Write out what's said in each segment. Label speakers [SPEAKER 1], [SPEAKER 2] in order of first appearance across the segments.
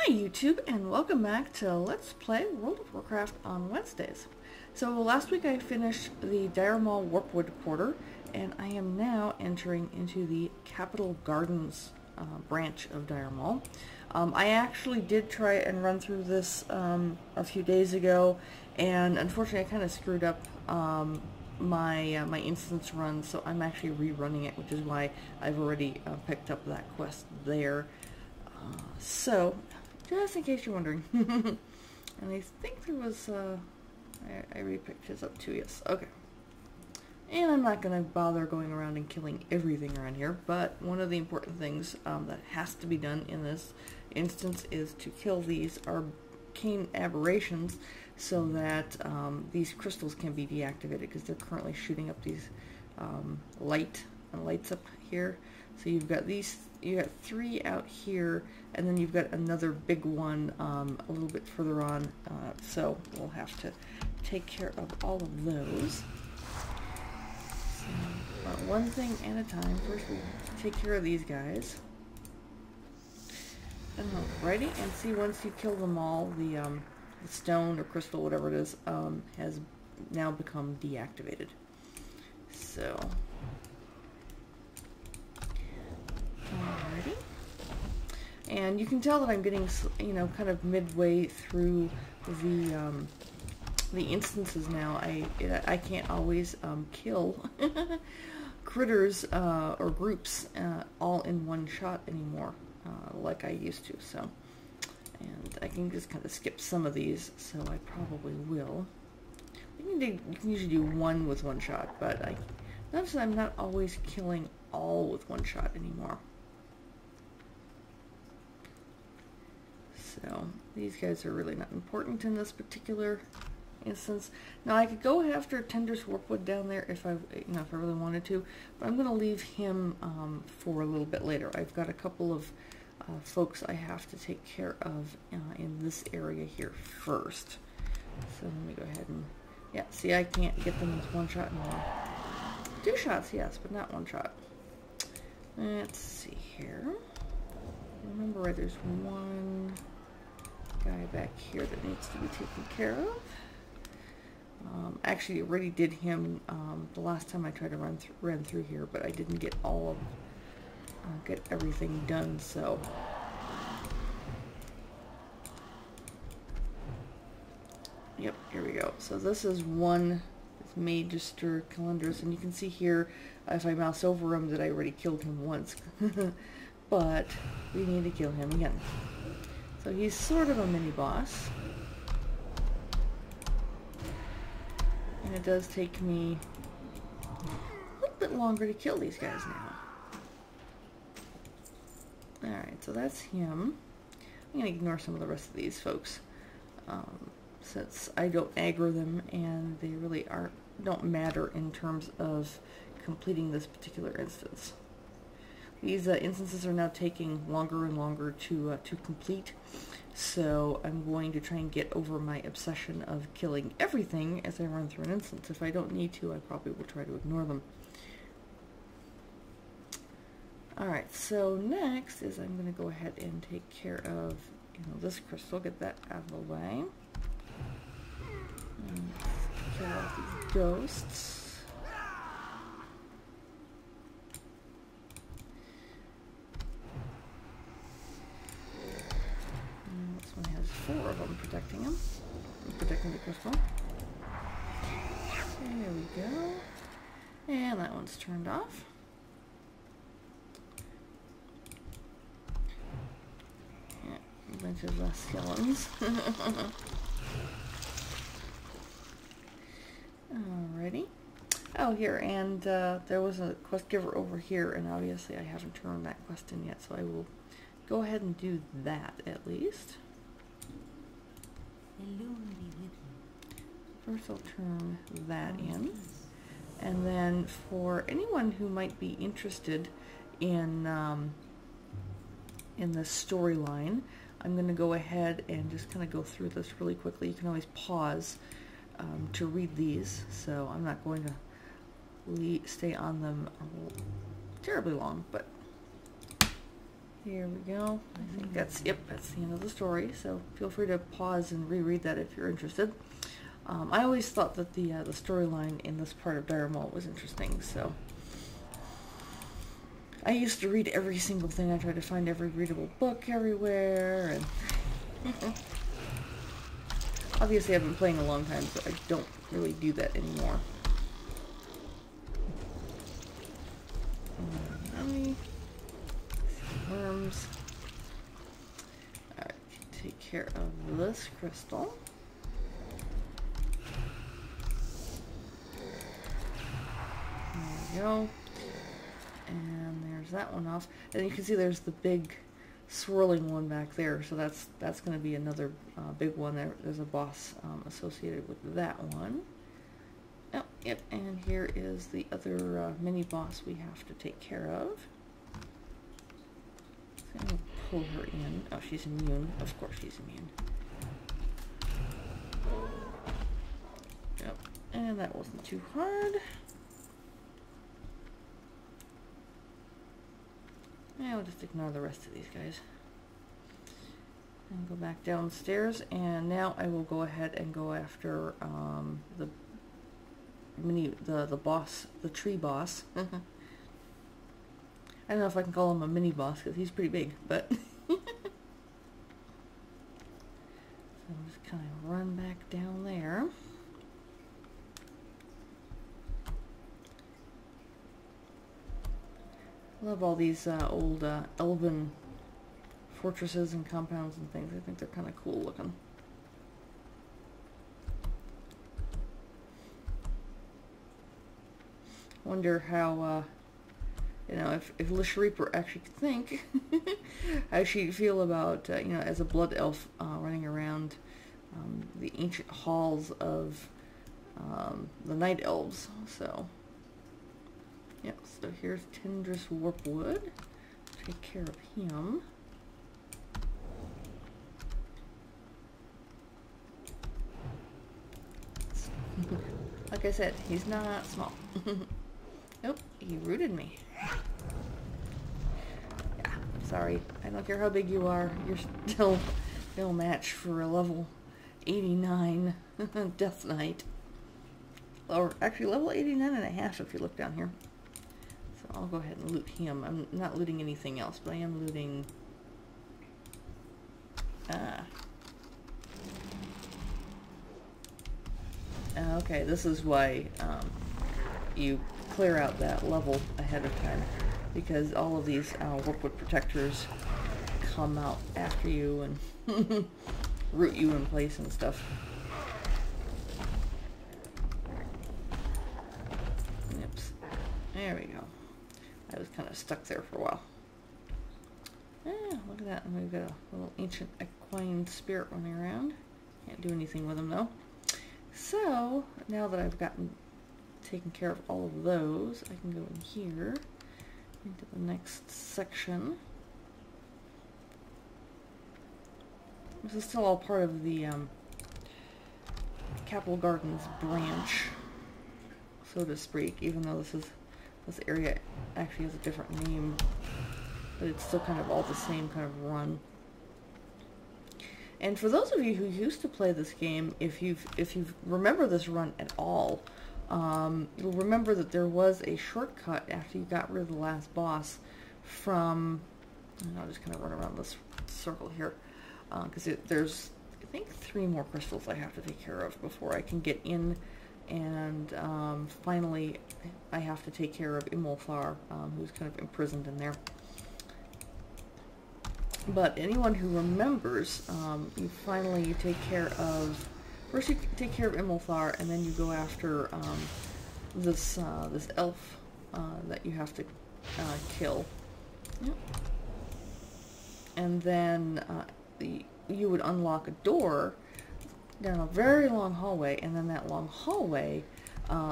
[SPEAKER 1] Hi YouTube, and welcome back to Let's Play World of Warcraft on Wednesdays. So last week I finished the Dire Maul Warpwood Quarter, and I am now entering into the Capital Gardens branch of Dire Maul. I actually did try and run through this a few days ago, and unfortunately I kind of screwed up my instance run, so I'm actually rerunning it, which is why I've already picked up that quest there. So, just in case you're wondering. And I think there was, I already picked his up too, yes, okay. And I'm not going to bother going around and killing everything around here, but one of the important things that has to be done in this instance is to kill these arcane aberrations so that these crystals can be deactivated, because they're currently shooting up these lights up here. So you've got these, you got 3 out here, and then you've got another big one a little bit further on, so we'll have to take care of all of those. So, one thing at a time. First we take care of these guys. Alrighty, and see, once you kill them all, the stone or crystal, whatever it is, has now become deactivated. So, alrighty. And you can tell that I'm getting, you know, kind of midway through the instances now. I can't always kill critters or groups all in one shot anymore, like I used to. So, and I can just kind of skip some of these, so I probably will. You can usually do one with one shot, but I notice I'm not always killing all with one shot anymore. So these guys are really not important in this particular instance. Now I could go after Tender's Warpwood down there if I really wanted to, but I'm going to leave him for a little bit later. I've got a couple of folks I have to take care of in this area here first. So let me go ahead and, yeah, see, I can't get them with one shot anymore. 2 shots, yes, but not one shot. Let's see here. Remember, right, there's one guy back here that needs to be taken care of. Actually, I already did him the last time I tried to run through here, but I didn't get all of get everything done. So, yep, here we go. So this is one. It's Magister Calendris, and you can see here if I mouse over him that I already killed him once. But we need to kill him again. So he's sort of a mini-boss. And it does take me a little bit longer to kill these guys now. Alright, so that's him. I'm going to ignore some of the rest of these folks, since I don't aggro them and they really don't matter in terms of completing this particular instance. These instances are now taking longer and longer to complete, so I'm going to try and get over my obsession of killing everything as I run through an instance. If I don't need to, I probably will try to ignore them. Alright, so next is I'm going to go ahead and take care of, this crystal, get that out of the way. And kill off these ghosts. This one has 4 of them protecting him, protecting the crystal. There we go. And that one's turned off. Yeah, a bunch of skeletons. Alrighty. Oh, here, and there was a quest giver over here, and obviously I haven't turned that quest in yet, so I will go ahead and do that at least. First I'll turn that in, and then for anyone who might be interested in the storyline, I'm going to go ahead and just kind of go through this really quickly. You can always pause to read these, so I'm not going to stay on them terribly long, but Here we go. I think that's the end of the story, so feel free to pause and reread that if you're interested. I always thought that the storyline in this part of Dire Maul was interesting, so I used to read every single thing. I tried to find every readable book everywhere, and obviously I've been playing a long time, so I don't really do that anymore. Worms. Alright, take care of this crystal. There we go. And there's that one off. And you can see there's the big swirling one back there, so that's going to be another big one. There's a boss associated with that one. Oh, yep, and here is the other mini boss we have to take care of. So I'm going to pull her in. Oh, she's immune. Of course she's immune. Yep, and that wasn't too hard. Yeah, we'll just ignore the rest of these guys. And go back downstairs, and now I will go ahead and go after the boss, the tree boss. I don't know if I can call him a mini boss because he's pretty big, but so I'll just kind of run back down there. Love all these old elven fortresses and compounds and things. I think they're kind of cool looking. Wonder how, you know, if Lish Reaper actually could think, how she'd feel about, you know, as a blood elf running around the ancient halls of the night elves. So, yep, so here's Tendrous Warpwood. Take care of him. Like I said, he's not small. Nope, he rooted me. Yeah, I'm sorry. I don't care how big you are. You're still no match for a level 89 Death Knight. Or actually level 89 and a half if you look down here. So I'll go ahead and loot him. I'm not looting anything else, but I am looting... okay, this is why you clear out that level ahead of time, because all of these Warpwood protectors come out after you and root you in place and stuff. Oops. There we go. I was kind of stuck there for a while. Look at that. And we've got a little ancient equine spirit running around. Can't do anything with him though. So, now that I've taken care of all of those, I can go in here into the next section. This is still all part of the Capital Gardens branch, so to speak, even though this area actually has a different name, but it's still kind of all the same kind of run. And for those of you who used to play this game, if you remember this run at all, you'll remember that there was a shortcut after you got rid of the last boss from, and I'll just kind of run around this circle here, because there's, I think, 3 more crystals I have to take care of before I can get in, and finally I have to take care of Imulthar, who's kind of imprisoned in there. But anyone who remembers, you take care of, first you take care of Imulthar, and then you go after this elf that you have to kill. Yep. And then you would unlock a door down a very long hallway, and then that long hallway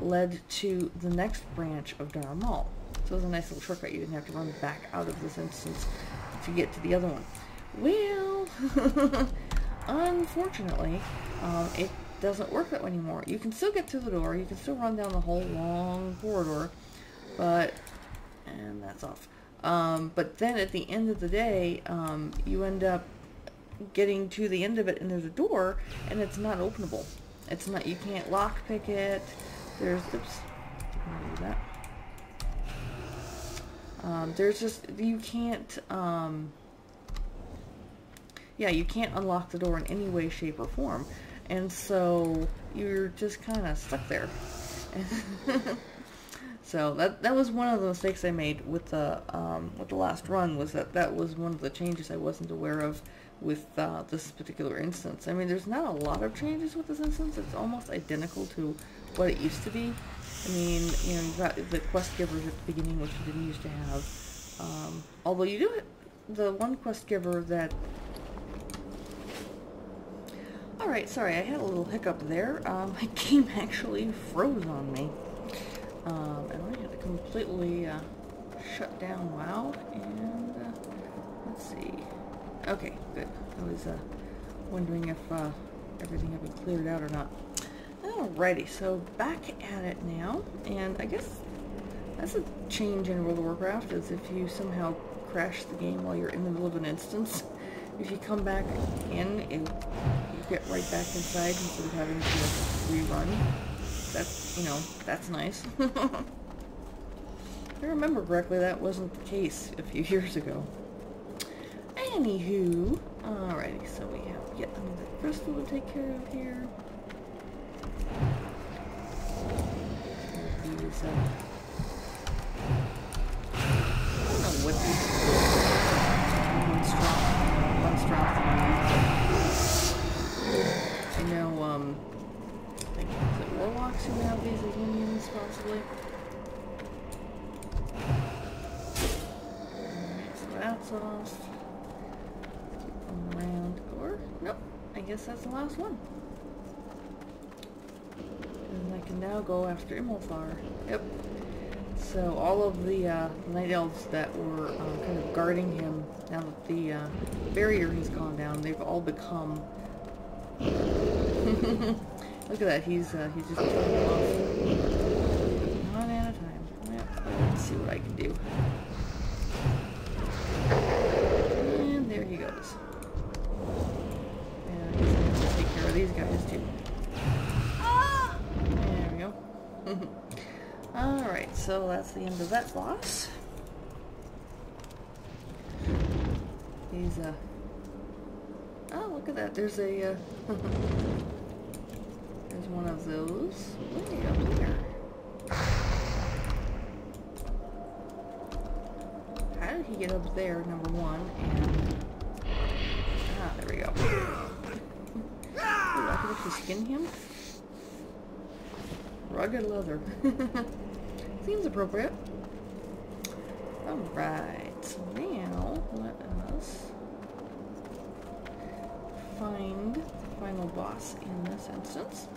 [SPEAKER 1] led to the next branch of Dire Maul. So it was a nice little shortcut. You didn't have to run back out of this instance to get to the other one. Well, unfortunately, it doesn't work that way anymore. You can still get through the door, you can still run down the whole long corridor, but, and that's off. But then at the end of the day, you end up getting to the end of it and there's a door and it's not openable. It's not, you can't lockpick it. There's, oops, I'm gonna do that. There's just, you can't, yeah, you can't unlock the door in any way, shape, or form. And so you're just kind of stuck there. So that was one of the mistakes I made with the last run, was that was one of the changes I wasn't aware of with this particular instance. I mean, there's not a lot of changes with this instance. It's almost identical to what it used to be. I mean, you know, you've got the quest givers at the beginning, which you didn't used to have. Although you do it, the one quest giver that... Alright, sorry, I had a little hiccup there. My game actually froze on me. And I had to completely shut down WoW, and let's see. Okay, good. I was wondering if everything had been cleared out or not. Alrighty, so back at it now, and I guess that's a change in World of Warcraft, is if you somehow crash the game while you're in the middle of an instance, if you come back in, you get right back inside instead of having to rerun. That's, you know, that's nice. If I remember correctly, that wasn't the case a few years ago. Anywho, alrighty, so we have yet another crystal to take care of here. These, I don't know what these I know, I think, is it warlocks who have these as minions, possibly? Alright, so that's lost. Keep going around. Or, nope, I guess that's the last one. And I can now go after Imulthar. Yep. So all of the night elves that were kind of guarding him, now that the barrier has gone down, they've all become... Look at that, he's just turning off. One at a time. Yep, let's see what I can do. And there he goes. And I guess I have to take care of these guys too. There we go. Alright, so that's the end of that boss. He's oh, look at that, there's a there's one of those way up here. How did he get up there, number one? And there we go. Ooh, I can actually skin him. Rugged leather. Seems appropriate. Alright, so now let us find the final boss in this instance.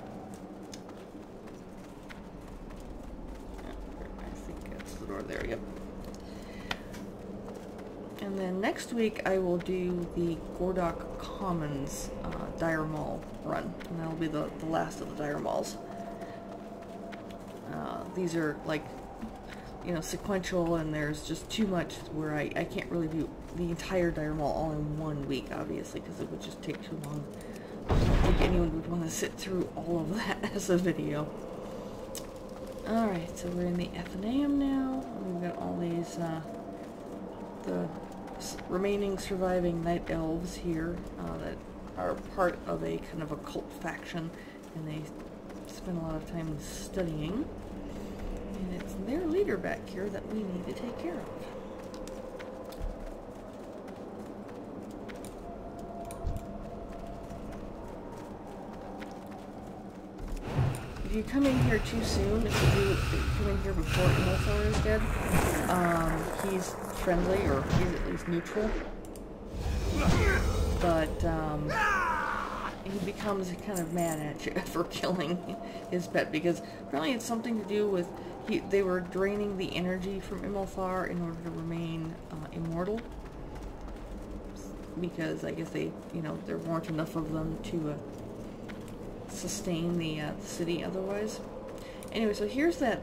[SPEAKER 1] I think that's the door there, yep. And then next week I will do the Gordok Commons Dire Maul run, and that'll be the last of the Dire Mauls. These are like, you know, sequential, and there's just too much where I can't really do the entire Dire Maul all in 1 week, obviously, because it would just take too long. I don't think anyone would want to sit through all of that as a video. Alright, so we're in the Athenaeum now. We've got all these, the remaining surviving night elves here that are part of a kind of a cult faction, and they spend a lot of time studying. And it's their leader back here that we need to take care of. If you come in here too soon, if you come in here before Imulthar is dead, he's friendly, or he's at least neutral. But he becomes kind of mad at you for killing his pet, because apparently it's something to do with they were draining the energy from Imulthar in order to remain immortal, because I guess they, you know, there weren't enough of them to sustain the city otherwise. Anyway, so here's the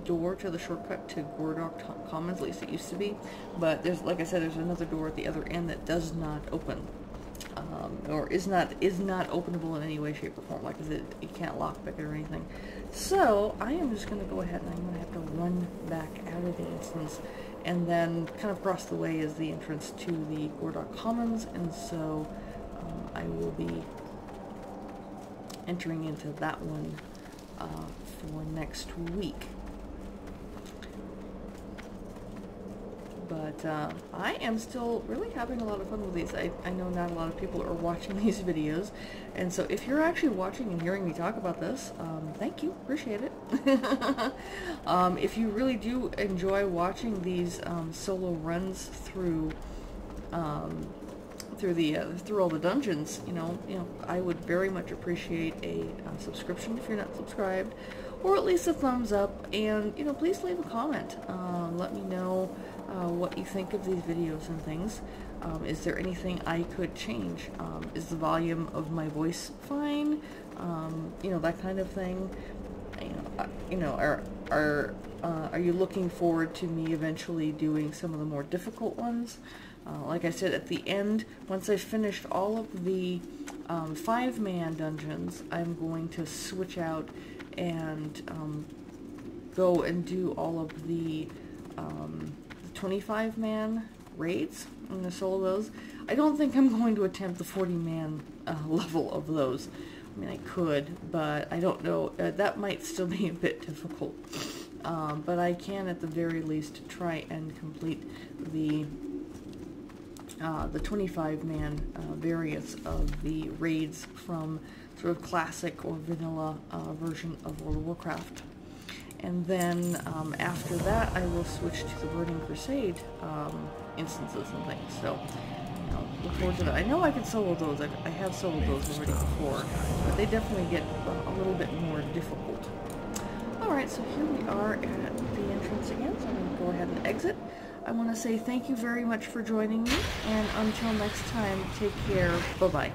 [SPEAKER 1] door to the shortcut to Gordok Commons, at least it used to be. But there's, like I said, there's another door at the other end that does not open. Or is not openable in any way, shape, or form. Like I said, you can't lockpick it or anything. So I am just going to go ahead and I'm going to have to run back out of the instance, and then kind of across the way is the entrance to the Gordok Commons, and so I will be entering into that one for next week. But I am still really having a lot of fun with these. I know not a lot of people are watching these videos, and so if you're actually watching and hearing me talk about this, thank you, appreciate it. If you really do enjoy watching these solo runs through through all the dungeons, you know, I would very much appreciate a subscription if you're not subscribed, or at least a thumbs up, and please leave a comment. Let me know what you think of these videos and things. Is there anything I could change? Is the volume of my voice fine? That kind of thing. Are you looking forward to me eventually doing some of the more difficult ones? Like I said, at the end, once I've finished all of the 5-man dungeons, I'm going to switch out and go and do all of the 25-man raids. I'm going to solo those. I don't think I'm going to attempt the 40-man level of those. I mean, I could, but I don't know. That might still be a bit difficult. But I can, at the very least, try and complete the 25-man variants of the raids from sort of classic or vanilla version of World of Warcraft. And then after that, I will switch to the Burning Crusade instances and things. So, look forward to that. I know I can solo those. I have soloed those already before, but they definitely get a little bit more difficult. Alright, so here we are at the entrance again, so I'm going to go ahead and exit. I want to say thank you very much for joining me, and until next time, take care. Bye-bye.